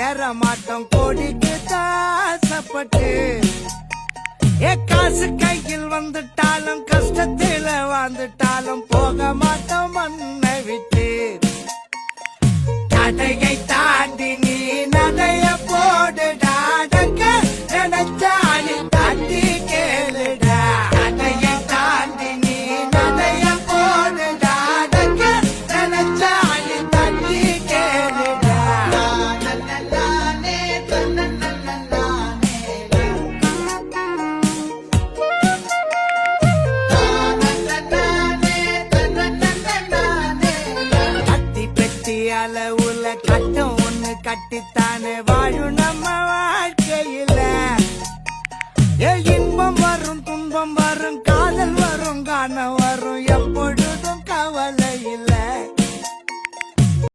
ஏற மாட்டோம் கோடிக்கு தாசப்பட்டு. காசு கையில் வந்துட்டாலும் கஷ்டத்தில வாழ்ந்துட்டாலும் போக மாட்டோம் மண்ணை விட்டு. தடையை தாண்டி நீ நடைய போடுடா, நினைச்சாலி தாண்டி கேளுடா. தடையை தாண்டி நீ நடைய போடுடா, நினைச்சாலி தாண்டி கேளுடா. கத்தி பெட்டி அளவுல கட்டம் ஒண்ணு கட்டித்தானே வாழும் நம்ம வாழ்க்கையில.